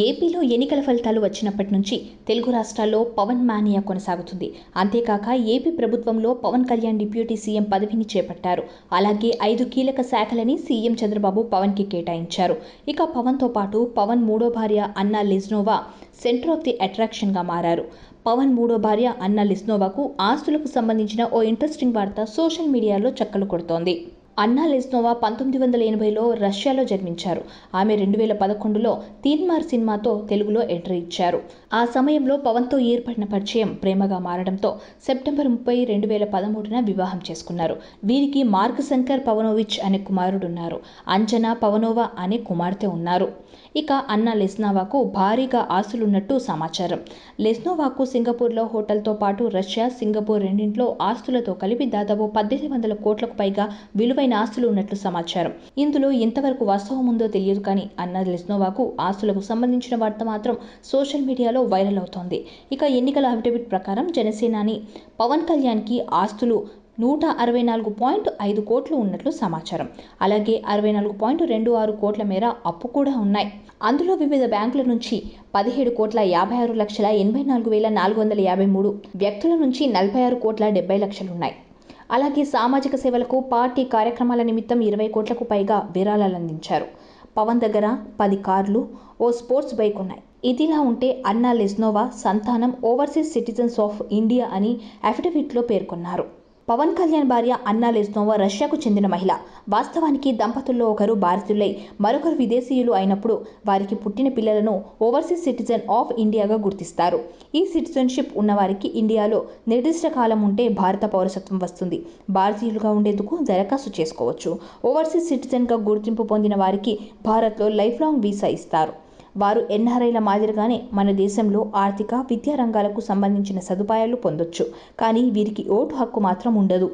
ఏపీలో ఎన్నికల ఫలితాలు వచ్చినప్పటి నుంచి తెలుగు రాష్ట్రాల్లో పవన్ మానియా కొనసాగుతుంది. అంతేకాక ఏపీ ప్రభుత్వంలో పవన్ కళ్యాణ్ డిప్యూటీ సీఎం పదవిని చేపట్టారు. అలాగే 5 కీలక శాఖలని సీఎం చంద్రబాబు పవన్కి కేటాయించారు. ఇక పవన్తో పాటు పవన్ మూడో భార్య అన్నా లెజ్నోవా సెంటర్ ఆఫ్ ది అట్రాక్షన్గా మారారు. పవన్ మూడో భార్య అన్నా లెజ్నోవాకు ఆస్తులకు సంబంధించిన ఓ ఇంట్రెస్టింగ్ వార్త సోషల్ మీడియాలో చక్కర్లు కొడుతోంది. అన్నా లెజ్నోవా 1980లో రష్యాలో జన్మించారు. ఆమె 2011లో తీన్మార్ సినిమాతో తెలుగులో ఎంట్రీ ఇచ్చారు. ఆ సమయంలో పవన్తో ఏర్పడిన పరిచయం ప్రేమగా మారడంతో సెప్టెంబర్ 30, 2013న వివాహం చేసుకున్నారు. వీరికి మార్క్ శంకర్ పవనోవిచ్ అనే కుమారుడున్నారు. అంజనా పవనోవా అనే కుమార్తె ఉన్నారు. ఇక అన్నా లెజ్నోవాకు భారీగా ఆస్తులున్నట్టు సమాచారం. లెజ్నోవాకు సింగపూర్లో హోటల్తో పాటు రష్యా, సింగపూర్ రెండింట్లో ఆస్తులతో కలిపి దాదాపు 1800 కోట్లకు పైగా విలువైన ఆస్తులు ఉన్నట్లు సమాచారం. ఇందులో ఎంతవరకు వాస్తవం ఉందో తెలియదు కానీ అన్నా లెజ్నోవాకు ఆస్తులకు సంబంధించిన వార్త మాత్రం సోషల్ మీడియాలో వైరల్ అవుతోంది. ఇక ఎన్నికల అఫిడవిట్ ప్రకారం జనసేనాని పవన్ కళ్యాణ్కి ఆస్తులు 164.5 కోట్లు ఉన్నట్లు సమాచారం. అలాగే 64.26 కోట్ల మేర అప్పు కూడా ఉన్నాయి. అందులో వివిధ బ్యాంకుల నుంచి 17,56,84,453, వ్యక్తుల నుంచి 46,70,00,000 అలాగే సామాజిక సేవలకు, పార్టీ కార్యక్రమాల నిమిత్తం 20 కోట్లకు పైగా విరాళాలందించారు. పవన్ దగ్గర 10 కార్లు, ఓ స్పోర్ట్స్ బైక్ ఉన్నాయి. ఇదిలా ఉంటే అన్నా లెజ్నోవా సంతానం ఓవర్సీస్ సిటిజన్స్ ఆఫ్ ఇండియా అని అఫిడవిట్లో పేర్కొన్నారు. పవన్ కళ్యాణ్ భార్య అన్నా లెజ్నోవా రష్యాకు చెందిన మహిళ. వాస్తవానికి దంపతుల్లో ఒకరు భారతీయులై మరొకరు విదేశీయులు అయినప్పుడు వారికి పుట్టిన పిల్లలను ఓవర్సీస్ సిటిజన్ ఆఫ్ ఇండియాగా గుర్తిస్తారు. ఈ సిటిజన్షిప్ ఉన్నవారికి ఇండియాలో నిర్దిష్ట కాలం ఉంటే భారత పౌరసత్వం వస్తుంది. భారతీయులుగా ఉండేందుకు దరఖాస్తు చేసుకోవచ్చు. ఓవర్సీస్ సిటిజన్గా గుర్తింపు పొందిన వారికి భారత్లో లైఫ్ లాంగ్ వీసా ఇస్తారు. వారు ఎన్ఆర్ఐల మాదిరిగానే మన దేశంలో ఆర్థిక, విద్యా రంగాలకు సంబంధించిన సదుపాయాలు పొందొచ్చు. కానీ వీరికి ఓటు హక్కు మాత్రం ఉండదు.